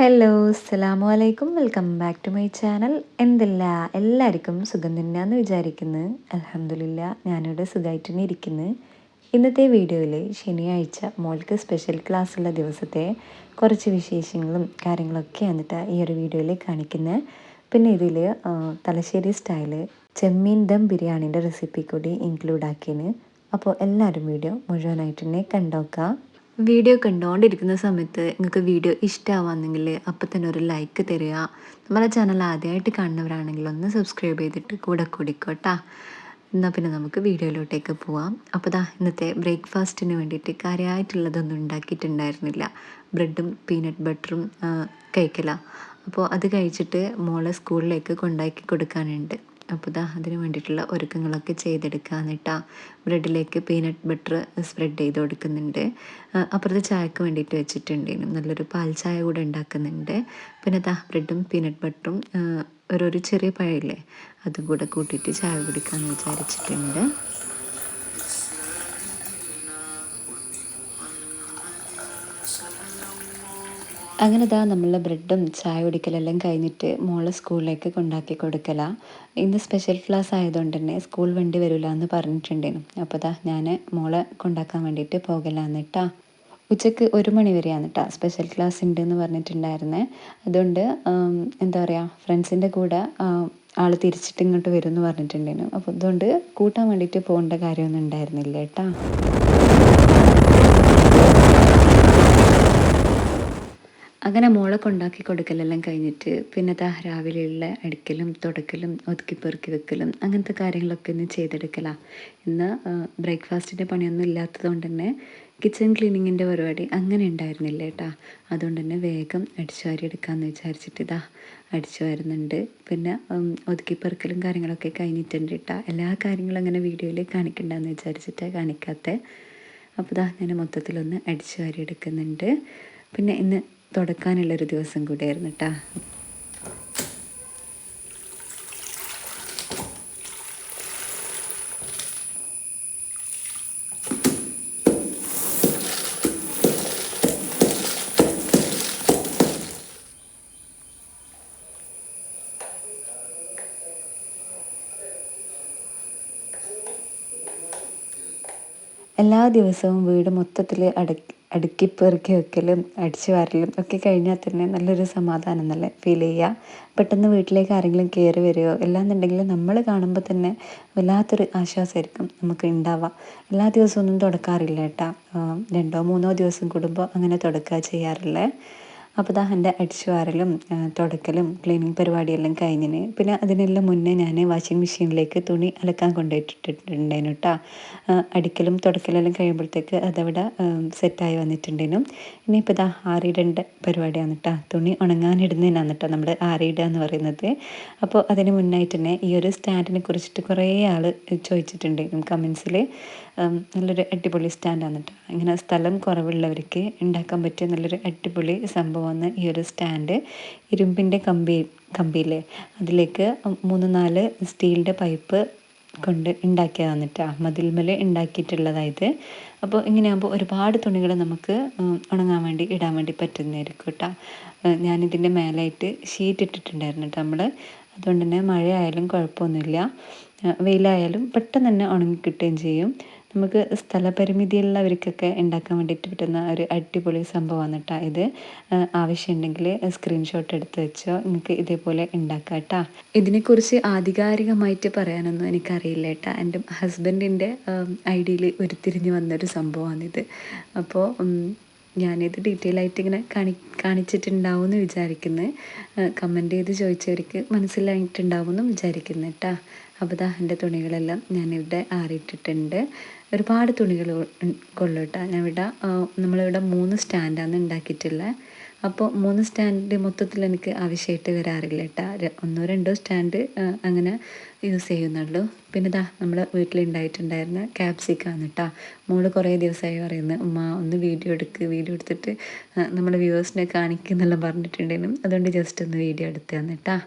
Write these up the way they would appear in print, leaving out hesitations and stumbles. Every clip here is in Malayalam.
ഹലോ അസ്സലാമു അലൈക്കും welcome back to my channel. എന്തില്ല എല്ലാവർക്കും സുഖം തന്നെയാണെന്ന് വിചാരിക്കുന്നു. അൽഹംദുലില്ലാ ഞാനിവിടെ സുഖമായിട്ട് തന്നെ ഇരിക്കുന്നു. ഇന്നത്തെ വീഡിയോയിൽ ശനിയാഴ്ച മോൾക്ക് സ്പെഷ്യൽ ക്ലാസ്സുള്ള ദിവസത്തെ കുറച്ച് വിശേഷങ്ങളും കാര്യങ്ങളൊക്കെ എന്നിട്ട് ഈ ഒരു വീഡിയോയിൽ കാണിക്കുന്നത്. പിന്നെ ഇതിൽ തലശ്ശേരി സ്റ്റൈല് ചെമ്മീൻ ദം ബിരിയാണീൻ്റെ റെസിപ്പി കൂടി ഇൻക്ലൂഡ് ആക്കിന്. അപ്പോൾ എല്ലാവരും വീഡിയോ മുഴുവനായിട്ട് തന്നെ കണ്ടോക്കുക. വീഡിയോ കണ്ടുകൊണ്ടിരിക്കുന്ന സമയത്ത് നിങ്ങൾക്ക് വീഡിയോ ഇഷ്ടമാവുന്നെങ്കിൽ അപ്പം തന്നെ ഒരു ലൈക്ക് തരിക. നമ്മുടെ ചാനൽ ആദ്യമായിട്ട് കാണുന്നവരാണെങ്കിൽ ഒന്ന് സബ്സ്ക്രൈബ് ചെയ്തിട്ട് കൂടെ കൂടിക്കോട്ടാ. എന്നാൽ പിന്നെ നമുക്ക് വീഡിയോയിലോട്ടേക്ക് പോവാം. അപ്പോൾ ഇന്നത്തെ ബ്രേക്ക്ഫാസ്റ്റിന് വേണ്ടിയിട്ട് കാര്യമായിട്ടുള്ളതൊന്നും ഉണ്ടാക്കിയിട്ടുണ്ടായിരുന്നില്ല. ബ്രെഡും പീനട്ട് ബട്ടറും കഴിക്കല. അപ്പോൾ അത് കഴിച്ചിട്ട് മോളെ സ്കൂളിലേക്ക് കൊണ്ടാക്കി കൊടുക്കാനുണ്ട്. അപ്പോൾ അതിന് വേണ്ടിയിട്ടുള്ള ഒരുക്കങ്ങളൊക്കെ ചെയ്തെടുക്കുക. എന്നിട്ടാ ബ്രെഡിലേക്ക് പീനട്ട് ബട്ടർ സ്പ്രെഡ് ചെയ്ത് കൊടുക്കുന്നുണ്ട്. അപ്പുറത്ത് ചായക്ക് വേണ്ടിയിട്ട് വെച്ചിട്ടുണ്ടേനും നല്ലൊരു പാൽ ചായ കൂടെ ഉണ്ടാക്കുന്നുണ്ട്. പിന്നെ ബ്രെഡും പീനട്ട് ബട്ടറും ഒരു ചെറിയ പഴമില്ലേ അതും കൂടെ കൂട്ടിയിട്ട് ചായ കുടിക്കാമെന്ന് വിചാരിച്ചിട്ടുണ്ട്. അങ്ങനെ നമ്മളുടെ ബ്രെഡും ചായ കുടിക്കലെല്ലാം കഴിഞ്ഞിട്ട് മോളെ സ്കൂളിലേക്ക് കൊണ്ടാക്കി കൊടുക്കല. ഇന്ന് സ്പെഷ്യൽ ക്ലാസ് ആയതുകൊണ്ട് തന്നെ സ്കൂൾ വണ്ടി വരില്ല എന്ന് പറഞ്ഞിട്ടുണ്ടായിരുന്നു. അപ്പോൾ ഞാൻ മോളെ കൊണ്ടാക്കാൻ വേണ്ടിയിട്ട് പോകലാന്നിട്ടാ. ഉച്ചക്ക് 1 മണി വരെയാണ് കേട്ടോ സ്പെഷ്യൽ ക്ലാസ് ഉണ്ടെന്ന് പറഞ്ഞിട്ടുണ്ടായിരുന്നേ. അതുകൊണ്ട് എന്താ പറയുക, ഫ്രണ്ട്സിൻ്റെ കൂടെ ആൾ തിരിച്ചിട്ട് ഇങ്ങോട്ട് വരും എന്ന് പറഞ്ഞിട്ടുണ്ടായിരുന്നു. അപ്പോൾ അതുകൊണ്ട് കൂട്ടാൻ വേണ്ടിയിട്ട് പോകേണ്ട കാര്യമൊന്നും ഉണ്ടായിരുന്നില്ല കേട്ടോ. അങ്ങനെ മോളെ കൊണ്ടാക്കി കൊടുക്കലെല്ലാം കഴിഞ്ഞിട്ട് പിന്നെ രാവിലെയുള്ള അടിക്കലും തുടക്കലും ഒതുക്കി പെറുക്കി വെക്കലും അങ്ങനത്തെ കാര്യങ്ങളൊക്കെ ഒന്ന് ചെയ്തെടുക്കലാണ്. ഇന്ന് ബ്രേക്ക്ഫാസ്റ്റിൻ്റെ പണിയൊന്നും ഇല്ലാത്തത് കൊണ്ട് തന്നെ കിച്ചൺ ക്ലീനിങ്ങിൻ്റെ പരിപാടി അങ്ങനെ ഉണ്ടായിരുന്നില്ല കേട്ടോ. അതുകൊണ്ട് തന്നെ വേഗം അടിച്ചു വാരി എടുക്കാമെന്ന് വിചാരിച്ചിട്ട് അടിച്ചു വരുന്നുണ്ട്. പിന്നെ ഒതുക്കി പെറുക്കലും കാര്യങ്ങളൊക്കെ കഴിഞ്ഞിട്ടുണ്ട് കേട്ടോ. എല്ലാ കാര്യങ്ങളും അങ്ങനെ വീഡിയോയിൽ കാണിക്കണ്ടെന്ന് വിചാരിച്ചിട്ട് കാണിക്കാത്തത്. അപ്പോൾ ഞാൻ മൊത്തത്തിലൊന്ന് അടിച്ചു വാരി എടുക്കുന്നുണ്ട്. പിന്നെ ഇന്ന് തുടക്കാനുള്ളൊരു ദിവസം കൂടിയായിരുന്നു കേട്ടോ. എല്ലാ ദിവസവും വീട് മൊത്തത്തിൽ അടുക്കി പെറുക്കി വെക്കലും അടിച്ചു വാരലും ഒക്കെ കഴിഞ്ഞാൽ തന്നെ നല്ലൊരു സമാധാനം എന്നല്ലേ ഫീൽ ചെയ്യുക. പെട്ടെന്ന് വീട്ടിലേക്ക് ആരെങ്കിലും കയറി വരികയോ എല്ലാന്നുണ്ടെങ്കിൽ നമ്മൾ കാണുമ്പോൾ തന്നെ വല്ലാത്തൊരു ആശ്വാസമായിരിക്കും നമുക്ക് ഉണ്ടാവുക. എല്ലാ ദിവസവും ഒന്നും തുടക്കാറില്ല കേട്ടോ. 2 or 3 ദിവസം കൂടുമ്പോൾ അങ്ങനെ തുടക്കുക ചെയ്യാറില്ലേ. അപ്പോൾ എൻ്റെ അടിച്ചു വാരലും തുടക്കലും ക്ലീനിങ് പരിപാടിയെല്ലാം കഴിഞ്ഞിന്. പിന്നെ അതിനെല്ലാം മുന്നേ ഞാൻ വാഷിംഗ് മെഷീനിലേക്ക് തുണി അലക്കാൻ കൊണ്ടുപോയിട്ടിട്ടുണ്ടായിരുന്നു കേട്ടോ. അടിക്കലും തുടക്കലെല്ലാം കഴിയുമ്പോഴത്തേക്ക് അതവിടെ സെറ്റായി വന്നിട്ടുണ്ടേനും. ഇനിയിപ്പോൾ ആറിയിടേണ്ട പരിപാടിയാണ് കേട്ടോ. തുണി ഉണങ്ങാനിടുന്നതിനാണ് കേട്ടോ നമ്മൾ ആറിയിടുക എന്ന് പറയുന്നത്. അപ്പോൾ അതിന് മുന്നായിട്ട് തന്നെ ഈ ഒരു സ്റ്റാൻഡിനെ കുറിച്ചിട്ട് കുറേ ആൾ ചോദിച്ചിട്ടുണ്ടായിരുന്നു കമൻസിൽ. നല്ലൊരു അടിപൊളി സ്റ്റാൻഡാണ് കേട്ടോ. ഇങ്ങനെ സ്ഥലം കുറവുള്ളവർക്ക് ഉണ്ടാക്കാൻ പറ്റിയ നല്ലൊരു അടിപൊളി സംഭവമാണ് ഈ ഒരു സ്റ്റാൻഡ്. ഇരുമ്പിൻ്റെ കമ്പിയില്ലേ അതിലേക്ക് 3-4 സ്റ്റീലിൻ്റെ പൈപ്പ് കൊണ്ട് ഉണ്ടാക്കിയതാണ് കേട്ടോ. മതിൽമേൽ ഉണ്ടാക്കിയിട്ടുള്ളതായത്. അപ്പോൾ ഇങ്ങനെയാകുമ്പോൾ ഒരുപാട് തുണികൾ നമുക്ക് ഉണങ്ങാൻ വേണ്ടി ഇടാൻ വേണ്ടി പറ്റുന്നതായിരിക്കും കേട്ടോ. ഞാനിതിൻ്റെ മേലായിട്ട് ഷീറ്റ് ഇട്ടിട്ടുണ്ടായിരുന്നു കേട്ടോ നമ്മൾ. അതുകൊണ്ട് തന്നെ മഴയായാലും കുഴപ്പമൊന്നുമില്ല, വെയിലായാലും പെട്ടെന്ന് തന്നെ ഉണങ്ങി കിട്ടുകയും ചെയ്യും. നമുക്ക് സ്ഥലപരിമിതിയുള്ളവർക്കൊക്കെ ഉണ്ടാക്കാൻ വേണ്ടിയിട്ട് പറ്റുന്ന ഒരു അടിപൊളി സംഭവമാണ് കേട്ടോ ഇത്. ആവശ്യമുണ്ടെങ്കിൽ സ്ക്രീൻഷോട്ട് എടുത്ത് വെച്ചോ, നിങ്ങൾക്ക് ഇതേപോലെ ഉണ്ടാക്കാം കേട്ടോ. ഇതിനെക്കുറിച്ച് ആധികാരികമായിട്ട് പറയാനൊന്നും എനിക്കറിയില്ല കേട്ടോ. എൻ്റെ ഹസ്ബൻഡിൻ്റെ ഐഡിയയിൽ ഉരുത്തിരിഞ്ഞ് വന്നൊരു സംഭവമാണിത്. അപ്പോൾ ഞാനിത് ഡീറ്റെയിൽ ആയിട്ട് ഇങ്ങനെ കാണിച്ചിട്ടുണ്ടാവും എന്ന് വിചാരിക്കുന്നത്. കമൻറ്റ് ചെയ്ത് ചോദിച്ചവർക്ക് മനസ്സിലായിട്ടുണ്ടാവുമെന്നും വിചാരിക്കുന്നു കേട്ടോ. അപ്പോൾ എൻ്റെ തുണികളെല്ലാം ഞാനിവിടെ ആറിയിട്ടിട്ടുണ്ട്. ഒരുപാട് തുണികൾ കൊള്ളും കേട്ടോ. നമ്മളിവിടെ 3 സ്റ്റാൻഡാണ് ഉണ്ടാക്കിയിട്ടുള്ളത്. അപ്പോൾ 3 സ്റ്റാൻഡ് മൊത്തത്തിൽ എനിക്ക് ആവശ്യമായിട്ട് വരാറില്ല കേട്ടോ. 1-2 സ്റ്റാൻഡ് അങ്ങനെ യൂസ് ചെയ്യുന്നുള്ളൂ. പിന്നെ നമ്മൾ വീട്ടിലുണ്ടായിട്ടുണ്ടായിരുന്ന ക്യാപ്സിക്കാണ് കേട്ടോ. മോള് കുറേ ദിവസമായി പറയുന്നത് ഉമ്മ ഒന്ന് വീഡിയോ എടുത്തിട്ട് നമ്മുടെ വ്യൂവേഴ്സിനെ കാണിക്കുന്നെല്ലാം പറഞ്ഞിട്ടുണ്ടായിരുന്നു. അതുകൊണ്ട് ജസ്റ്റ് ഒന്ന് വീഡിയോ എടുത്തതാണ് കേട്ടോ.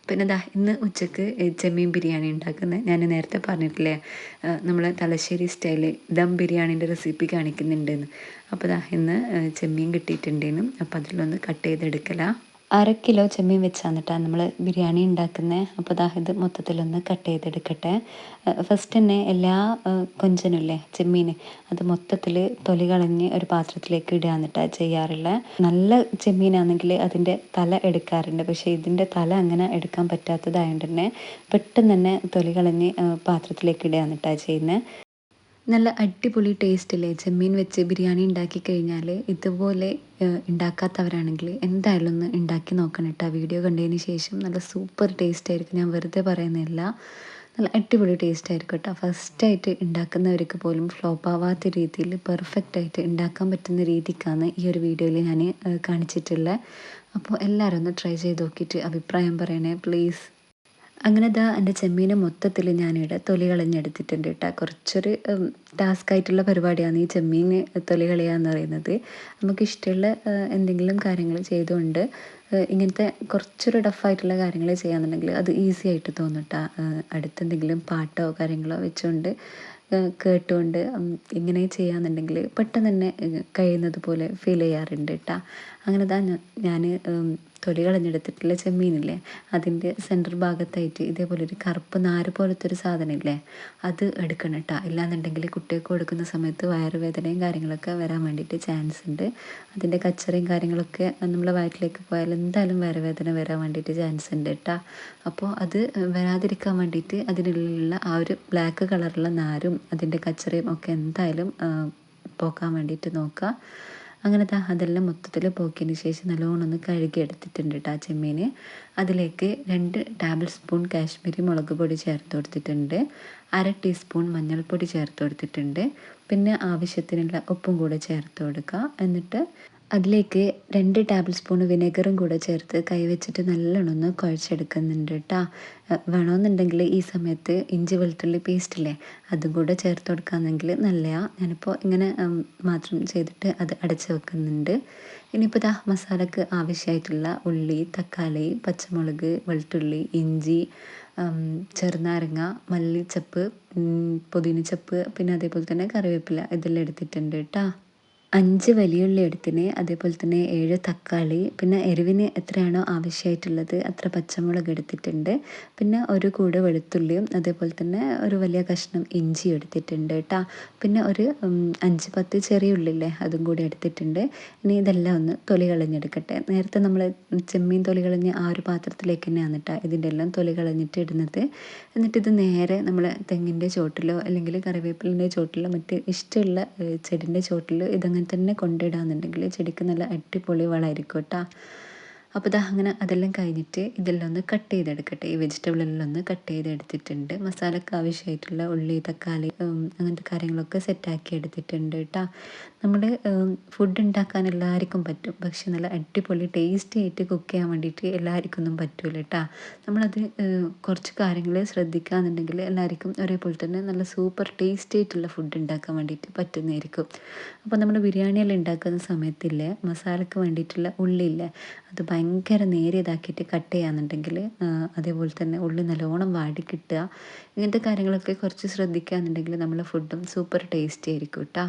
പിന്നെ ഇന്ന് ഉച്ചക്ക് ചെമ്മീൻ ബിരിയാണി ഉണ്ടാക്കുന്നത് ഞാൻ നേരത്തെ പറഞ്ഞിട്ടില്ലേ, നമ്മൾ തലശ്ശേരി സ്റ്റൈല് ദം ബിരിയാണീൻ്റെ റെസിപ്പി കാണിക്കുന്നുണ്ടെന്ന്. അപ്പോൾ ഇന്ന് ചെമ്മീൻ കിട്ടിയിട്ടുണ്ടേനും, അപ്പോൾ അതിലൊന്ന് കട്ട് ചെയ്തെടുക്കലാണ്. 1/2 കിലോ ചെമ്മീൻ വെച്ചാന്നിട്ടാണ് നമ്മൾ ബിരിയാണി ഉണ്ടാക്കുന്നത്. അപ്പോൾ ഇത് മൊത്തത്തിലൊന്ന് കട്ട് ചെയ്തെടുക്കട്ടെ. ഫസ്റ്റ് തന്നെ എല്ലാ കൊഞ്ചനുമില്ലേ ചെമ്മീൻ, അത് മൊത്തത്തിൽ തൊലി കളഞ്ഞ് ഒരു പാത്രത്തിലേക്ക് ഇടുക എന്നിട്ടാണ് ചെയ്യാറുള്ളത്. നല്ല ചെമ്മീനാണെങ്കിൽ അതിൻ്റെ തല എടുക്കാറുണ്ട്, പക്ഷേ ഇതിൻ്റെ തല അങ്ങനെ എടുക്കാൻ പറ്റാത്തതായതുകൊണ്ട് തന്നെ പെട്ടെന്ന് തന്നെ തൊലി കളഞ്ഞ് പാത്രത്തിലേക്ക് ഇടുക എന്നിട്ടാണ് ചെയ്യുന്നത്. നല്ല അടിപൊളി ടേസ്റ്റില്ലേ ചെമ്മീൻ വെച്ച് ബിരിയാണി ഉണ്ടാക്കി കഴിഞ്ഞാൽ. ഇതുപോലെ ഉണ്ടാക്കാത്തവരാണെങ്കിൽ എന്തായാലും ഒന്ന് ഉണ്ടാക്കി നോക്കണം കേട്ടോ. വീഡിയോ കണ്ടതിന് ശേഷം നല്ല സൂപ്പർ ടേസ്റ്റ് ആയിരിക്കും, ഞാൻ വെറുതെ പറയുന്നില്ല. നല്ല അടിപൊളി ടേസ്റ്റ് ആയിരിക്കും കേട്ടോ. ഫസ്റ്റായിട്ട് ഉണ്ടാക്കുന്നവർക്ക് പോലും ഫ്ലോപ്പ് ആവാത്ത രീതിയിൽ പെർഫെക്റ്റായിട്ട് ഉണ്ടാക്കാൻ പറ്റുന്ന രീതിക്കാണ് ഈ ഒരു വീഡിയോയിൽ ഞാൻ കാണിച്ചിട്ടുള്ളത്. അപ്പോൾ എല്ലാവരും ഒന്ന് ട്രൈ ചെയ്ത് നോക്കിയിട്ട് അഭിപ്രായം പറയണേ പ്ലീസ്. അങ്ങനെ എൻ്റെ ചെമ്മീനെ മൊത്തത്തിൽ ഞാനിവിടെ തൊലി കളഞ്ഞെടുത്തിട്ടുണ്ട് കേട്ടോ. കുറച്ചൊരു ടാസ്ക് ആയിട്ടുള്ള പരിപാടിയാണ് ഈ ചെമ്മീൻ തൊലി കളയുക എന്ന് പറയുന്നത്. നമുക്കിഷ്ടമുള്ള എന്തെങ്കിലും കാര്യങ്ങൾ ചെയ്തുകൊണ്ട് ഇങ്ങനത്തെ കുറച്ചൊരു ടഫായിട്ടുള്ള കാര്യങ്ങൾ ചെയ്യാന്നുണ്ടെങ്കിൽ അത് ഈസി ആയിട്ട് തോന്നും കേട്ടോ. അടുത്തെന്തെങ്കിലും പാട്ടോ കാര്യങ്ങളോ വെച്ചുകൊണ്ട് കേട്ടുകൊണ്ട് ഇങ്ങനെ ചെയ്യാന്നുണ്ടെങ്കിൽ പെട്ടെന്ന് തന്നെ കഴിയുന്നത് പോലെ ഫീൽ ചെയ്യാറുണ്ട് കേട്ടോ. അങ്ങനെ ഞാൻ തൊലി കളഞ്ഞെടുത്തിട്ടുള്ള ചെമ്മീനില്ലേ, അതിൻ്റെ സെൻറ്റർ ഭാഗത്തായിട്ട് ഇതേപോലെ ഒരു കറുപ്പ് നാര് പോലത്തെ ഒരു സാധനമില്ലേ, അത് എടുക്കണം കേട്ടോ. ഇല്ലാന്നുണ്ടെങ്കിൽ കുട്ടികൾക്ക് കൊടുക്കുന്ന സമയത്ത് വയറുവേദനയും കാര്യങ്ങളൊക്കെ വരാൻ വേണ്ടിയിട്ട് ചാൻസ് ഉണ്ട്. അതിൻ്റെ കച്ചറയും കാര്യങ്ങളൊക്കെ നമ്മളെ വയറ്റിലേക്ക് പോയാൽ എന്തായാലും വയറുവേദന വരാൻ വേണ്ടിയിട്ട് ചാൻസ് ഉണ്ട് കേട്ടോ. അപ്പോൾ അത് വരാതിരിക്കാൻ വേണ്ടിയിട്ട് അതിനുള്ള ആ ഒരു ബ്ലാക്ക് കളറുള്ള നാരും അതിൻ്റെ കച്ചറയും ഒക്കെ എന്തായാലും പോക്കാൻ വേണ്ടിയിട്ട് നോക്കുക. അങ്ങനെ അതെല്ലാം മൊത്തത്തിൽ പോക്കിയതിന് ശേഷം നല്ലോണം ഒന്ന് കഴുകി എടുത്തിട്ടുണ്ട് കേട്ടോ ആ ചെമ്മീൻ. അതിലേക്ക് 2 ടേബിൾ സ്പൂൺ കാശ്മീരി മുളക് പൊടി ചേർത്ത് കൊടുത്തിട്ടുണ്ട്, 1/2 ടീസ്പൂൺ മഞ്ഞൾപ്പൊടി ചേർത്ത് കൊടുത്തിട്ടുണ്ട്, പിന്നെ ആവശ്യത്തിനുള്ള ഉപ്പും കൂടെ ചേർത്ത് കൊടുക്കുക. എന്നിട്ട് അതിലേക്ക് 2 ടേബിൾ സ്പൂൺ വിനെഗറും കൂടെ ചേർത്ത് കൈവച്ചിട്ട് നല്ലോണം ഒന്ന് കുഴച്ചെടുക്കുന്നുണ്ട് കേട്ടോ. വേണമെന്നുണ്ടെങ്കിൽ ഈ സമയത്ത് ഇഞ്ചി വെളുത്തുള്ളി പേസ്റ്റില്ലേ അതും കൂടെ ചേർത്ത് കൊടുക്കുകയാണെങ്കിൽ നല്ലതാണ്. ഞാനിപ്പോൾ ഇങ്ങനെ മാത്രം ചെയ്തിട്ട് അത് അടച്ച് വെക്കുന്നുണ്ട്. ഇനിയിപ്പോൾ മസാലക്ക് ആവശ്യമായിട്ടുള്ള ഉള്ളി, തക്കാളി, പച്ചമുളക്, വെളുത്തുള്ളി, ഇഞ്ചി, ചെറുനാരങ്ങ, മല്ലിച്ചപ്പ്, പുതിനച്ചപ്പ്, പിന്നെ അതേപോലെ തന്നെ കറിവേപ്പില ഇതെല്ലാം എടുത്തിട്ടുണ്ട് കേട്ടോ. 5 വലിയുള്ളി എടുത്തിന്, അതേപോലെ തന്നെ 7 തക്കാളി, പിന്നെ എരിവിന് എത്രയാണോ ആവശ്യമായിട്ടുള്ളത് അത്ര പച്ചമുളക് എടുത്തിട്ടുണ്ട്, പിന്നെ ഒരു കൂട് വെളുത്തുള്ളിയും അതേപോലെ തന്നെ ഒരു വലിയ കഷ്ണം ഇഞ്ചി എടുത്തിട്ടുണ്ട് കേട്ടോ. പിന്നെ ഒരു 5-10 ചെറിയ ഉള്ളില്ലേ അതും കൂടി എടുത്തിട്ടുണ്ട്. ഇനി ഇതെല്ലാം ഒന്ന് തൊലി കളഞ്ഞെടുക്കട്ടെ. നേരത്തെ നമ്മൾ ചെമ്മീൻ തൊലി കളഞ്ഞ് ആ ഒരു പാത്രത്തിലേക്ക് തന്നെയാണ് കേട്ടോ ഇതിൻ്റെ എല്ലാം തൊലി കളഞ്ഞിട്ട് ഇടുന്നത്. എന്നിട്ടിത് നേരെ നമ്മൾ തെങ്ങിൻ്റെ ചോട്ടിലോ അല്ലെങ്കിൽ കറിവേപ്പിലിൻ്റെ ചോട്ടിലോ മറ്റ് ഇഷ്ടമുള്ള ചെടിൻ്റെ ചോട്ടിലോ ഇതങ്ങനെ തന്നെ കൊണ്ടിടാന്നുണ്ടെങ്കിൽ ചെടിക്ക് നല്ല അടിപൊളി വളമായിരിക്കും കേട്ടോ. അപ്പോൾ അങ്ങനെ അതെല്ലാം കഴിഞ്ഞിട്ട് ഇതെല്ലാം ഒന്ന് കട്ട് ചെയ്തെടുക്കട്ടെ. ഈ വെജിറ്റബിളെല്ലാം ഒന്ന് കട്ട് ചെയ്തെടുത്തിട്ടുണ്ട്. മസാലയ്ക്ക് ആവശ്യമായിട്ടുള്ള ഉള്ളി, തക്കാളി അങ്ങനത്തെ കാര്യങ്ങളൊക്കെ സെറ്റാക്കി എടുത്തിട്ടുണ്ട് കേട്ടോ. നമ്മൾ ഫുഡ് ഉണ്ടാക്കാൻ എല്ലാവർക്കും പറ്റും, പക്ഷെ നല്ല അടിപൊളി ടേസ്റ്റി ആയിട്ട് കുക്ക് ചെയ്യാൻ വേണ്ടിയിട്ട് എല്ലാവർക്കും ഒന്നും പറ്റില്ല കേട്ടോ. നമ്മളത് കുറച്ച് കാര്യങ്ങൾ ശ്രദ്ധിക്കുകയെന്നുണ്ടെങ്കിൽ എല്ലാവർക്കും ഒരേപോലെ തന്നെ നല്ല സൂപ്പർ ടേസ്റ്റി ആയിട്ടുള്ള ഫുഡ് ഉണ്ടാക്കാൻ വേണ്ടിയിട്ട് പറ്റുന്നതായിരിക്കും. അപ്പോൾ നമ്മൾ ബിരിയാണിയെല്ലാം ഉണ്ടാക്കുന്ന സമയത്തില്ലേ മസാലയ്ക്ക് വേണ്ടിയിട്ടുള്ള ഉള്ളിയില്ലേ അത് ഭയങ്കര നേരിയതാക്കിയിട്ട് കട്ട് ചെയ്യാന്നുണ്ടെങ്കിൽ അതേപോലെ തന്നെ ഉള്ളി നല്ലോണം വാടി കിട്ടുക. ഇങ്ങനത്തെ കാര്യങ്ങളൊക്കെ കുറച്ച് ശ്രദ്ധിക്കുകയെന്നുണ്ടെങ്കിൽ നമ്മളെ ഫുഡും സൂപ്പർ ടേസ്റ്റി ആയിരിക്കും കേട്ടോ.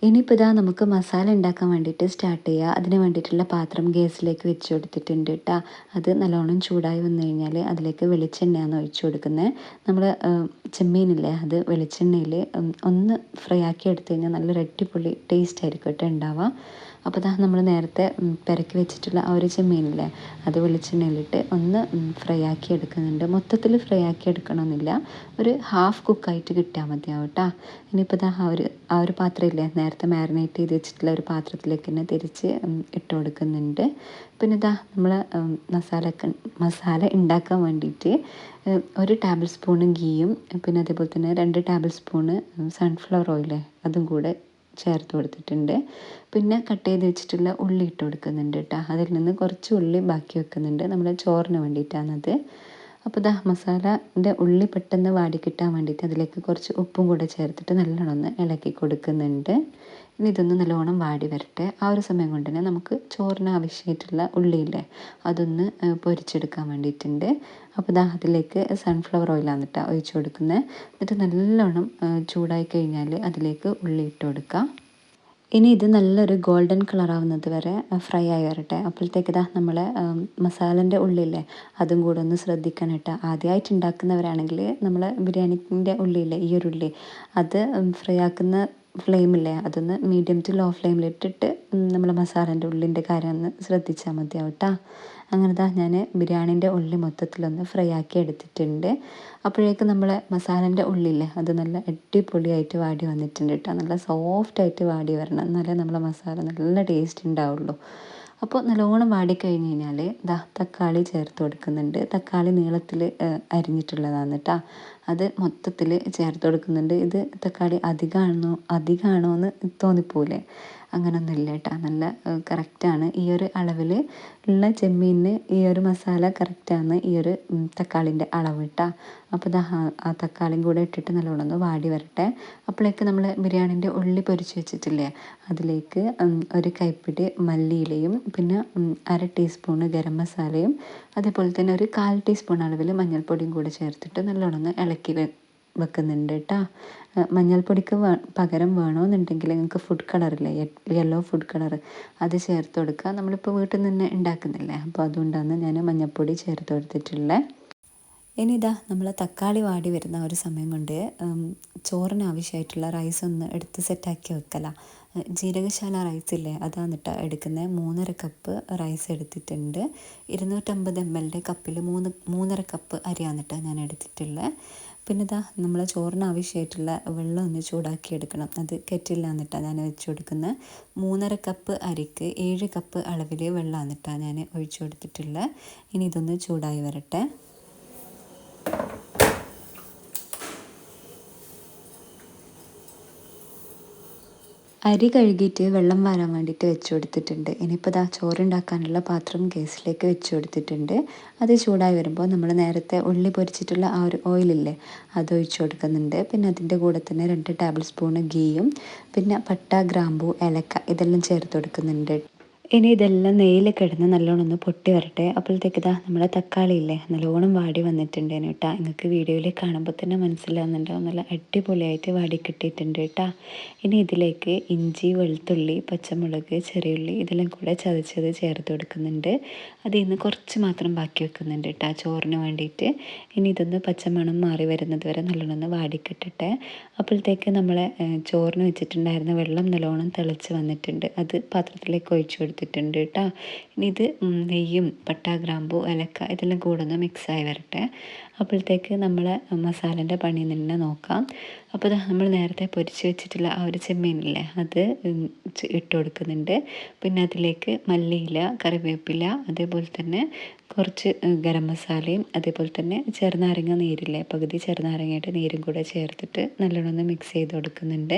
ഇനിയിപ്പോൾ നമുക്ക് മസാല ഉണ്ടാക്കാൻ വേണ്ടിയിട്ട് സ്റ്റാർട്ട് ചെയ്യുക. അതിന് വേണ്ടിയിട്ടുള്ള പാത്രം ഗ്യാസിലേക്ക് വെച്ച് കൊടുത്തിട്ടുണ്ട് കേട്ടോ. അത് നല്ലോണം ചൂടായി വന്നു കഴിഞ്ഞാൽ അതിലേക്ക് വെളിച്ചെണ്ണയാണ് ഒഴിച്ചു കൊടുക്കുന്നത്. നമ്മൾ ചെമ്മീനില്ലേ അത് വെളിച്ചെണ്ണയിൽ ഒന്ന് ഫ്രൈ ആക്കി എടുത്തു കഴിഞ്ഞാൽ നല്ലൊരു അടിപൊളി ടേസ്റ്റ് ആയിരിക്കും കേട്ടോ ഉണ്ടാവുക. അപ്പോൾ നമ്മൾ നേരത്തെ പെരക്കി വെച്ചിട്ടുള്ള ആ ഒരു ചെമ്മീനില്ലേ അത് വെളിച്ചെണ്ണയിലിട്ട് ഒന്ന് ഫ്രൈ ആക്കി എടുക്കുന്നുണ്ട്. മൊത്തത്തിൽ ഫ്രൈ ആക്കി എടുക്കണമെന്നില്ല, ഒരു ഹാഫ് കുക്കായിട്ട് കിട്ടിയാൽ മതിയാവും കേട്ടോ. ഇനിയിപ്പോൾ ആ ഒരു പാത്രമില്ലേ നേരത്തെ മാരിനേറ്റ് ചെയ്ത് വെച്ചിട്ടുള്ള ഒരു പാത്രത്തിലേക്ക് തന്നെ തിരിച്ച് ഇട്ട് കൊടുക്കുന്നുണ്ട്. പിന്നെ നമ്മൾ മസാല ഉണ്ടാക്കാൻ വേണ്ടിയിട്ട് 1 ടേബിൾ സ്പൂണ് ഗീയും പിന്നെ അതേപോലെ തന്നെ 2 ടേബിൾ സ്പൂണ് സൺഫ്ലവർ ഓയിലേ അതും കൂടെ ചേർത്ത് കൊടുത്തിട്ടുണ്ട്. പിന്നെ കട്ട് ചെയ്ത് വെച്ചിട്ടുള്ള ഉള്ളി ഇട്ട് കൊടുക്കുന്നുണ്ട് കേട്ടോ. അതിൽ നിന്ന് കുറച്ച് ഉള്ളി ബാക്കി വെക്കുന്നുണ്ട്, നമ്മുടെ ചോറിന് വേണ്ടിയിട്ടാണത്. അപ്പോൾ മസാലൻ്റെ ഉള്ളി പെട്ടെന്ന് വാടി കിട്ടാൻ വേണ്ടിയിട്ട് അതിലേക്ക് കുറച്ച് ഉപ്പും കൂടെ ചേർത്തിട്ട് നല്ലോണം ഒന്ന് ഇളക്കി കൊടുക്കുന്നുണ്ട്. ഇനി ഇതൊന്ന് നല്ലോണം വാടി വരട്ടെ. ആ ഒരു സമയം കൊണ്ട് തന്നെ നമുക്ക് ചോറിന് ആവശ്യമായിട്ടുള്ള ഉള്ളിയില്ലേ അതൊന്ന് പൊരിച്ചെടുക്കാൻ വേണ്ടിയിട്ടുണ്ട്. അപ്പോൾ അതിലേക്ക് സൺഫ്ലവർ ഓയിലാണ് കേട്ടോ ഒഴിച്ച് കൊടുക്കുന്നത്. എന്നിട്ട് നല്ലോണം ചൂടായി കഴിഞ്ഞാൽ അതിലേക്ക് ഉള്ളി ഇട്ട് കൊടുക്കുക. ഇനി ഇത് നല്ലൊരു ഗോൾഡൻ കളറാവുന്നത് വരെ ഫ്രൈ ആയി വരട്ടെ. അപ്പോഴത്തേക്ക് ഇതാ നമ്മളെ മസാലൻ്റെ ഉള്ളില്ലേ അതും കൂടെ ഒന്ന് ശ്രദ്ധിക്കണം കേട്ടോ. ആദ്യമായിട്ട് ഉണ്ടാക്കുന്നവരാണെങ്കിൽ നമ്മൾ ബിരിയാണിൻ്റെ ഉള്ളില്ലേ ഈ ഒരു ഉള്ളി അത് ഫ്രൈ ആക്കുന്ന ഫ്ലെയിമില്ലേ അതൊന്ന് മീഡിയം ടു ലോ ഫ്ലെയിമിലിട്ടിട്ട് നമ്മൾ മസാലേൻ്റെ ഉള്ളിൻ്റെ കാര്യം ഒന്ന് ശ്രദ്ധിച്ചാൽ മതിയാവും കേട്ടോ. അങ്ങനെ ഞാൻ ബിരിയാണീൻ്റെ ഉള്ളി മൊത്തത്തിലൊന്ന് ഫ്രൈ ആക്കി എടുത്തിട്ടുണ്ട്. അപ്പോഴേക്കും നമ്മളെ മസാലേൻ്റെ ഉള്ളില്ലേ അത് നല്ല അടിപൊളിയായിട്ട് വാടി വന്നിട്ടുണ്ട് കേട്ടോ. നല്ല സോഫ്റ്റായിട്ട് വാടി വരണം, എന്നാലേ നമ്മളെ മസാല നല്ല ടേസ്റ്റ് ഉണ്ടാവുള്ളൂ. അപ്പോൾ നല്ലോണം വാടിക്കഴിഞ്ഞ് കഴിഞ്ഞാൽ തക്കാളി ചേർത്ത് കൊടുക്കുന്നുണ്ട്. തക്കാളി നീളത്തിൽ അരിഞ്ഞിട്ടുള്ളതാണ് കേട്ടോ. അത് മൊത്തത്തിൽ ചേർത്ത് കൊടുക്കുന്നുണ്ട്. ഇത് തക്കാളി അധികമാണോ എന്ന് തോന്നിപ്പോവില്ലേ, അങ്ങനൊന്നും ഇല്ല കേട്ടോ. നല്ല കറക്റ്റാണ് ഈ ഒരു അളവിൽ ഉള്ള ചെമ്മീനിന് ഈ ഒരു മസാല കറക്റ്റാണ് ഈ ഒരു തക്കാളിൻ്റെ അളവ് കേട്ടോ. അപ്പോൾ ആ തക്കാളിയും കൂടെ ഇട്ടിട്ട് നല്ലോണം ഒന്ന് വാടി വരട്ടെ. അപ്പോഴേക്ക് നമ്മൾ ബിരിയാണീൻ്റെ ഉള്ളി പൊരിച്ച് വെച്ചിട്ടില്ലേ അതിലേക്ക് ഒരു കൈപ്പിടി മല്ലിയിലയും പിന്നെ 1/2 ടീസ്പൂണ് ഗരം മസാലയും അതേപോലെ തന്നെ ഒരു 1/4 ടീസ്പൂൺ അളവിൽ മഞ്ഞൾപ്പൊടിയും കൂടെ ചേർത്തിട്ട് നല്ലോണം ഒന്ന് ഇളക്കി വെക്കുന്നുണ്ട് കേട്ടോ. മഞ്ഞൾപ്പൊടിക്ക് പകരം വേണമെന്നുണ്ടെങ്കിൽ നിങ്ങൾക്ക് ഫുഡ് കളറില്ലേ യെല്ലോ ഫുഡ് കളർ അത് ചേർത്ത് കൊടുക്കുക. നമ്മളിപ്പോൾ വീട്ടിൽ നിന്ന് തന്നെ ഉണ്ടാക്കുന്നില്ലേ, അപ്പോൾ അതുകൊണ്ടാണ് ഞാൻ മഞ്ഞൾപ്പൊടി ചേർത്ത് കൊടുത്തിട്ടുള്ളത്. ഇനി നമ്മൾ തക്കാളി വാടി വരുന്ന ഒരു സമയം കൊണ്ട് ചോറിന് ആവശ്യമായിട്ടുള്ള റൈസ് ഒന്ന് എടുത്ത് സെറ്റാക്കി വെക്കല. ജീരകശാല റൈസ് ഇല്ലേ അതാണ് കേട്ടോ എടുക്കുന്നത്. 3.5 കപ്പ് റൈസ് എടുത്തിട്ടുണ്ട്. 250 ml കപ്പിൽ 3.5 കപ്പ് അരിയാണ് കേട്ടോ ഞാൻ എടുത്തിട്ടുള്ളത്. പിന്നെ നമ്മൾ ചോറിന് ആവശ്യമായിട്ടുള്ള വെള്ളം ഒന്ന് ചൂടാക്കി എടുക്കണം. അത് കെറ്റിലാണ് കേട്ടോ ഞാൻ വെച്ച് കൊടുക്കുന്നത്. 3.5 കപ്പ് അരിക്ക് 7 കപ്പ് അളവിൽ വെള്ളമാണ് കേട്ടോ ഞാൻ ഒഴിച്ചു കൊടുത്തിട്ടുള്ളത്. ഇനി ഇതൊന്ന് ചൂടായി വരട്ടെ. അരി കഴുകിയിട്ട് വെള്ളം വാരാൻ വേണ്ടിയിട്ട് വെച്ച് കൊടുത്തിട്ടുണ്ട്. ഇനിയിപ്പോൾ ചോറുണ്ടാക്കാനുള്ള പാത്രം ഗ്യാസിലേക്ക് വെച്ച് കൊടുത്തിട്ടുണ്ട്. അത് ചൂടായി വരുമ്പോൾ നമ്മൾ നേരത്തെ ഉള്ളി പൊരിച്ചിട്ടുള്ള ആ ഒരു ഓയിലില്ലേ അത് ഒഴിച്ച് കൊടുക്കുന്നുണ്ട്. പിന്നെ അതിൻ്റെ കൂടെ തന്നെ 2 ടേബിൾ സ്പൂണ് ഗീയും പിന്നെ പട്ട, ഗ്രാമ്പൂ, ഏലക്ക ഇതെല്ലാം ചേർത്ത് കൊടുക്കുന്നുണ്ട്. ഇനി ഇതെല്ലാം നെയ്യിൽ കിടന്ന് നല്ലോണം ഒന്ന് പൊട്ടി വരട്ടെ. അപ്പോഴത്തേക്ക് നമ്മളെ തക്കാളി ഇല്ലേ നല്ലോണം വാടി വന്നിട്ടുണ്ട് കേട്ടോ. നിങ്ങൾക്ക് വീഡിയോയിൽ കാണുമ്പോൾ തന്നെ മനസ്സിലാവുന്നുണ്ടാവും നല്ല അടിപൊളിയായിട്ട് വാടി കിട്ടിയിട്ടുണ്ട് കേട്ടോ. ഇനി ഇതിലേക്ക് ഇഞ്ചി, വെളുത്തുള്ളി, പച്ചമുളക്, ചെറിയുള്ളി ഇതെല്ലാം കൂടെ ചതച്ചത് ചേർത്ത് കൊടുക്കുന്നുണ്ട്. അതിൽ നിന്ന് കുറച്ച് മാത്രം ബാക്കി വെക്കുന്നുണ്ട് കേട്ടോ ചോറിന് വേണ്ടിയിട്ട്. ഇനി ഇതൊന്ന് പച്ചമണം മാറി വരുന്നത് വരെ നല്ലോണം ഒന്ന് വാടിക്കിട്ടട്ടെ. അപ്പോഴത്തേക്ക് നമ്മളെ ചോറിന് വെച്ചിട്ടുണ്ടായിരുന്ന വെള്ളം നല്ലോണം തിളച്ച് വന്നിട്ടുണ്ട്. അത് പാത്രത്തിലേക്ക് ഒഴിച്ചു കൊടുത്തിട്ടുണ്ട് കേട്ടോ. ഇനി ഇത് നെയ്യും പട്ട, ഗ്രാമ്പൂ, ഏലക്ക ഇതെല്ലാം കൂടെ ഒന്ന് മിക്സായി വരട്ടെ. അപ്പോഴത്തേക്ക് നമ്മൾ മസാലേൻ്റെ പണി തന്നെ നോക്കാം. അപ്പോൾ നമ്മൾ നേരത്തെ പൊരിച്ച് വെച്ചിട്ടുള്ള ആ ഒരു ചെമ്മീനില്ലേ അത് ഇട്ട് കൊടുക്കുന്നുണ്ട്. പിന്നെ അതിലേക്ക് മല്ലിയില, കറിവേപ്പില അതേപോലെ തന്നെ കുറച്ച് ഗരം മസാലയും അതേപോലെ തന്നെ ചെറുനാരങ്ങ നീരില്ലേ പകുതി ചെറുനാരങ്ങയുടെ നീരും കൂടെ ചേർത്തിട്ട് നല്ലോണം ഒന്ന് മിക്സ് ചെയ്ത് കൊടുക്കുന്നുണ്ട്.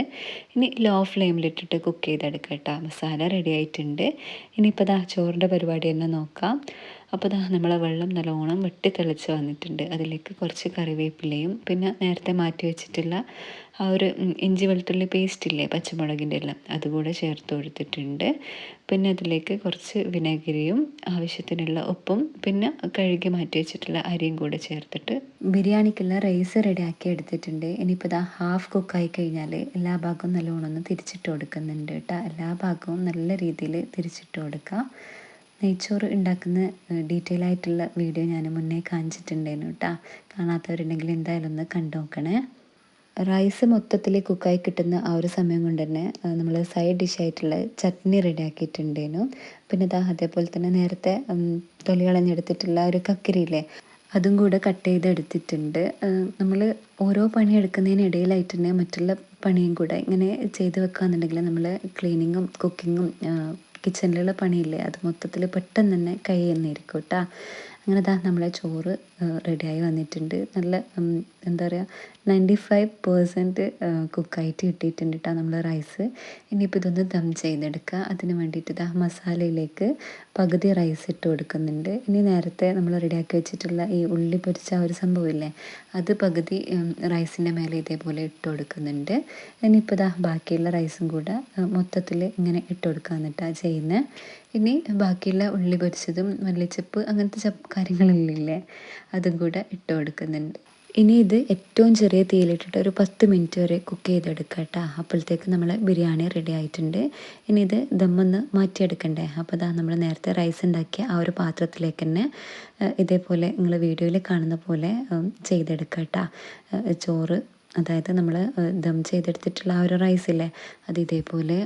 ഇനി ലോ ഫ്ലെയിമിലിട്ടിട്ട് കുക്ക് ചെയ്തെടുക്കാം കേട്ടോ. മസാല റെഡി ആയിട്ടുണ്ട്. ഇനിയിപ്പോൾ ചോറിൻ്റെ പരിപാടി തന്നെ നോക്കാം. അപ്പോൾ നമ്മളെ വെള്ളം നല്ലോണം വെട്ടി തിളച്ച് വന്നിട്ടുണ്ട്. അതിലേക്ക് കുറച്ച് കറിവേപ്പിലയും പിന്നെ നേരത്തെ മാറ്റി വെച്ചിട്ടുള്ള ആ ഒരു ഇഞ്ചി വെളുത്തുള്ളി പേസ്റ്റ് ഇല്ലേ പച്ചമുളകിൻ്റെ എല്ലാം അതുകൂടെ ചേർത്ത് കൊടുത്തിട്ടുണ്ട്. പിന്നെ അതിലേക്ക് കുറച്ച് വിനാഗിരിയും ആവശ്യത്തിനുള്ള ഉപ്പും പിന്നെ കഴുകി മാറ്റി വെച്ചിട്ടുള്ള അരിയും കൂടെ ചേർത്തിട്ട് ബിരിയാണിക്കുള്ള റൈസ് റെഡിയാക്കി എടുത്തിട്ടുണ്ട്. ഇനിയിപ്പോൾ ഹാഫ് കുക്കായി കഴിഞ്ഞാൽ എല്ലാ ഭാഗവും നല്ലോണം ഒന്ന് തിരിച്ചിട്ട് കൊടുക്കുന്നുണ്ട് കേട്ടോ. എല്ലാ ഭാഗവും നല്ല രീതിയിൽ തിരിച്ചിട്ട് കൊടുക്കുക. നെയ്ച്ചോറ് ഉണ്ടാക്കുന്ന ഡീറ്റെയിൽ ആയിട്ടുള്ള വീഡിയോ ഞാൻ മുന്നേ കാണിച്ചിട്ടുണ്ടായിരുന്നു കേട്ടോ. കാണാത്തവരുണ്ടെങ്കിൽ എന്തായാലും ഒന്ന് കണ്ടു നോക്കണേ. റൈസ് മൊത്തത്തിൽ കുക്കായി കിട്ടുന്ന ആ ഒരു സമയം കൊണ്ട് തന്നെ നമ്മൾ സൈഡ് ഡിഷായിട്ടുള്ള ചട്നി റെഡിയാക്കിയിട്ടുണ്ടായിരുന്നു. പിന്നെ അതേപോലെ തന്നെ നേരത്തെ തൊലി കളഞ്ഞെടുത്തിട്ടുള്ള ഒരു കക്കിരിയില്ലേ അതും കൂടെ കട്ട് ചെയ്തെടുത്തിട്ടുണ്ട്. നമ്മൾ ഓരോ പണി എടുക്കുന്നതിനിടയിലായിട്ട് തന്നെ മറ്റുള്ള പണിയും കൂടെ ഇങ്ങനെ ചെയ്ത് വെക്കുകയെന്നുണ്ടെങ്കിൽ നമ്മൾ ക്ലീനിങ്ങും കുക്കിങ്ങും കിച്ചണിലുള്ള പണിയില്ലേ അത് മൊത്തത്തിൽ പെട്ടെന്ന് തന്നെ കഴിയുന്നതായിരിക്കും കേട്ടോ. അങ്ങനെ നമ്മളെ ചോറ് റെഡിയായി വന്നിട്ടുണ്ട്. നല്ല എന്താ പറയുക 95% കുക്കായിട്ട് കിട്ടിയിട്ടുണ്ട് കേട്ടോ നമ്മൾ റൈസ്. ഇനിയിപ്പോൾ ഇതൊന്ന് ദം ചെയ്തെടുക്കുക. അതിന് വേണ്ടിയിട്ട് മസാലയിലേക്ക് പകുതി റൈസ് ഇട്ട് കൊടുക്കുന്നുണ്ട്. ഇനി നേരത്തെ നമ്മൾ റെഡിയാക്കി വെച്ചിട്ടുള്ള ഈ ഉള്ളി പൊരിച്ച ഒരു സംഭവമില്ലേ അത് പകുതി റൈസിൻ്റെ മേലെ ഇതേപോലെ ഇട്ട് കൊടുക്കുന്നുണ്ട്. ഇനിയിപ്പോൾ ബാക്കിയുള്ള റൈസും കൂടെ മൊത്തത്തിൽ ഇങ്ങനെ ഇട്ട് കൊടുക്കുക എന്നിട്ടാണ് ചെയ്യുന്നത്. ഇനി ബാക്കിയുള്ള ഉള്ളി പൊരിച്ചതും മല്ലിച്ചപ്പ് അങ്ങനത്തെ കാര്യങ്ങളില്ലേ അതും കൂടെ ഇട്ട് കൊടുക്കുന്നുണ്ട്. ഇനി ഇത് ഏറ്റവും ചെറിയ തീയിലിട്ടിട്ട് ഒരു 10 മിനിറ്റ് വരെ കുക്ക് ചെയ്തെടുക്കുക കേട്ടോ. അപ്പോഴത്തേക്ക് നമ്മൾ ബിരിയാണി റെഡി ആയിട്ടുണ്ട്. ഇനി ഇത് ദമ്മൊന്ന് മാറ്റിയെടുക്കണ്ടേ. അപ്പോൾ ഇതാ നമ്മൾ നേരത്തെ റൈസ് ഉണ്ടാക്കിയ ആ ഒരു പാത്രത്തിലേക്ക് തന്നെ ഇതേപോലെ നിങ്ങൾ വീഡിയോയിൽ കാണുന്ന പോലെ ചെയ്തെടുക്കുക കേട്ടോ. ചോറ്, അതായത് നമ്മൾ ദം ചെയ്തെടുത്തിട്ടുള്ള ആ ഒരു റൈസില്ലേ, അത് ഇതേപോലെ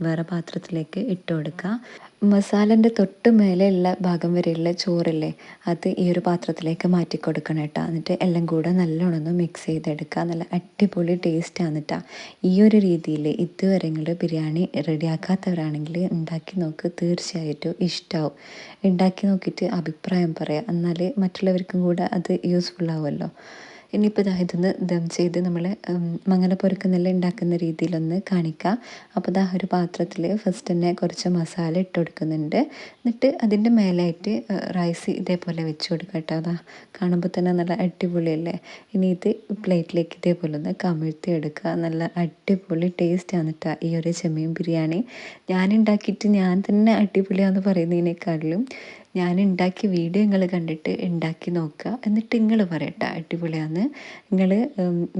വേറെ പാത്രത്തിലേക്ക് ഇട്ട് കൊടുക്കുക. മസാലൻ്റെ തൊട്ട് മേലെയുള്ള ഭാഗം വരെയുള്ള ചോറില്ലേ, അത് ഈ ഒരു പാത്രത്തിലേക്ക് മാറ്റി കൊടുക്കണം കേട്ടോ. എന്നിട്ട് എല്ലാം കൂടെ നല്ലോണം ഒന്ന് മിക്സ് ചെയ്തെടുക്കുക. നല്ല അടിപൊളി ടേസ്റ്റാണ് കേട്ടോ. ഈ ഒരു രീതിയിൽ ഇതുവരെ നിങ്ങൾ ബിരിയാണി റെഡിയാക്കാത്തവരാണെങ്കിൽ ഉണ്ടാക്കി നോക്ക്, തീർച്ചയായിട്ടും ഇഷ്ടമാവും. ഉണ്ടാക്കി നോക്കിയിട്ട് അഭിപ്രായം പറയാം, എന്നാൽ മറ്റുള്ളവർക്കും കൂടെ അത് യൂസ്ഫുൾ ആവുമല്ലോ. ഇനിയിപ്പോൾ ഇതൊന്ന് ദം ചെയ്ത് നമ്മൾ മംഗലപ്പുരക്കെന്നെല്ലാം ഉണ്ടാക്കുന്ന രീതിയിലൊന്ന് കാണിക്കാം. അപ്പോൾ ഒരു പാത്രത്തിൽ ഫസ്റ്റ് തന്നെ കുറച്ച് മസാല ഇട്ട് കൊടുക്കുന്നുണ്ട്. എന്നിട്ട് അതിൻ്റെ മേലായിട്ട് റൈസ് ഇതേപോലെ വെച്ച് കൊടുക്കുക കേട്ടോ. കാണുമ്പോൾ തന്നെ നല്ല അടിപൊളിയല്ലേ. ഇനി ഇത് പ്ലേറ്റിലേക്ക് ഇതേപോലെ ഒന്ന് കമിഴ്ത്തി എടുക്കുക. നല്ല അടിപൊളി ടേസ്റ്റാണ് കേട്ടോ ഈ ഒരു ചെമ്മീൻ ബിരിയാണി. ഞാൻ ഉണ്ടാക്കിയിട്ട് ഞാൻ തന്നെ അടിപൊളിയാണെന്ന് പറയുന്നതിനേക്കാളിലും ഞാൻ ഉണ്ടാക്കിയ വീഡിയോ നിങ്ങൾ കണ്ടിട്ട് ഉണ്ടാക്കി നോക്കുക. എന്നിട്ട് നിങ്ങൾ പറയട്ടെ അടിപൊളിയാന്ന്. നിങ്ങൾ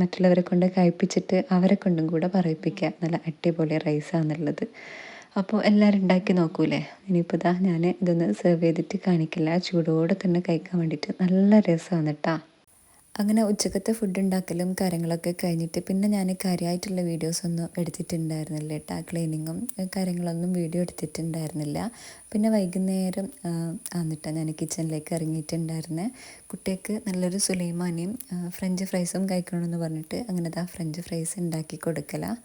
മറ്റുള്ളവരെ കൊണ്ട് കഴിപ്പിച്ചിട്ട് അവരെ കൊണ്ടും കൂടെ പറയിപ്പിക്കുക നല്ല അടിപൊളി റൈസാന്നുള്ളത്. അപ്പോൾ എല്ലാവരും ഉണ്ടാക്കി നോക്കൂലേ. ഇനിയിപ്പോൾ ഞാൻ ഇതൊന്ന് സെർവ് ചെയ്തിട്ട് കാണിക്കില്ല, ചൂടോടെ തന്നെ കഴിക്കാൻ വേണ്ടിയിട്ട് നല്ല രസമാണ് കേട്ടോ. അങ്ങനെ ഉച്ചക്കത്തെ ഫുഡ് ഉണ്ടാക്കലും കാര്യങ്ങളൊക്കെ കഴിഞ്ഞിട്ട് പിന്നെ ഞാൻ കാര്യമായിട്ടുള്ള വീഡിയോസൊന്നും എടുത്തിട്ടുണ്ടായിരുന്നില്ല കേട്ടോ. ക്ലീനിങ്ങും കാര്യങ്ങളൊന്നും വീഡിയോ എടുത്തിട്ടുണ്ടായിരുന്നില്ല. പിന്നെ വൈകുന്നേരം എന്നിട്ടാണ് ഞാൻ കിച്ചണിലേക്ക് ഇറങ്ങിയിട്ടുണ്ടായിരുന്നത്. കുട്ടിക്ക് നല്ലൊരു സുലൈമാനിയും ഫ്രഞ്ച് ഫ്രൈസും കഴിക്കണമെന്ന് പറഞ്ഞിട്ട് അങ്ങനെ ഫ്രഞ്ച് ഫ്രൈസ് ഉണ്ടാക്കി കൊടുക്കലാണ്.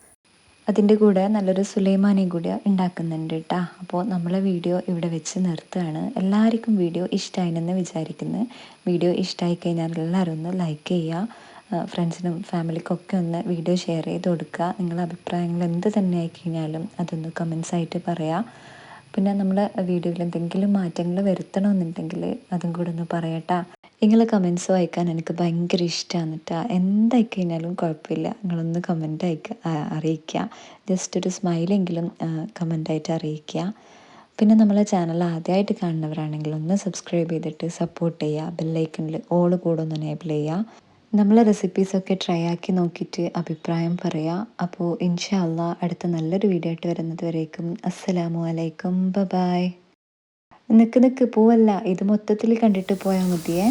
അതിൻ്റെ കൂടെ നല്ലൊരു സുലൈമാനിയും കൂടി ഉണ്ടാക്കുന്നുണ്ട് കേട്ടോ. അപ്പോൾ നമ്മളെ വീഡിയോ ഇവിടെ വെച്ച് നിർത്തുകയാണ്. എല്ലാവർക്കും വീഡിയോ ഇഷ്ടമായിനെന്ന് വിചാരിക്കുന്നു. വീഡിയോ ഇഷ്ടമായി കഴിഞ്ഞാൽ എല്ലാവരും ഒന്ന് ലൈക്ക് ചെയ്യുക. ഫ്രണ്ട്സിനും ഫാമിലിക്കൊക്കെ ഒന്ന് വീഡിയോ ഷെയർ ചെയ്ത് കൊടുക്കുക. നിങ്ങളുടെ അഭിപ്രായങ്ങൾ എന്ത് തന്നെ ആയിക്കഴിഞ്ഞാലും അതൊന്ന് കമൻസ് ആയിട്ട് പറയാം. പിന്നെ നമ്മളെ വീഡിയോയിൽ എന്തെങ്കിലും മാറ്റങ്ങൾ വരുത്തണമെന്നുണ്ടെങ്കിൽ അതും കൂടെ ഒന്ന് പറയട്ടാ. നിങ്ങളെ കമൻസ് വായിക്കാൻ എനിക്ക് ഭയങ്കര ഇഷ്ടമാണ് കേട്ടോ. എന്തായി കഴിഞ്ഞാലും കുഴപ്പമില്ല, നിങ്ങളൊന്ന് കമൻ്റ് അറിയിക്കുക. ജസ്റ്റ് ഒരു സ്മൈലെങ്കിലും കമൻ്റായിട്ട് അറിയിക്കുക. പിന്നെ നമ്മളെ ചാനൽ ആദ്യമായിട്ട് കാണുന്നവരാണെങ്കിൽ ഒന്ന് സബ്സ്ക്രൈബ് ചെയ്തിട്ട് സപ്പോർട്ട് ചെയ്യുക. ബെല്ലൈക്കണിൽ ഓൾ കൂടെ ഒന്ന് എനേബിൾ ചെയ്യുക. നമ്മളെ റെസിപ്പീസൊക്കെ ട്രൈ ആക്കി നോക്കിയിട്ട് അഭിപ്രായം പറയാം. അപ്പോൾ ഇൻഷാ അള്ളാ അടുത്ത നല്ലൊരു വീഡിയോ ആയിട്ട് വരുന്നത് വരേക്കും അസ്സലാമു അലൈക്കും, ബൈ. നിക്ക് പോവല്ല, ഇത് മൊത്തത്തിൽ കണ്ടിട്ട് പോയാൽ മതിയേ.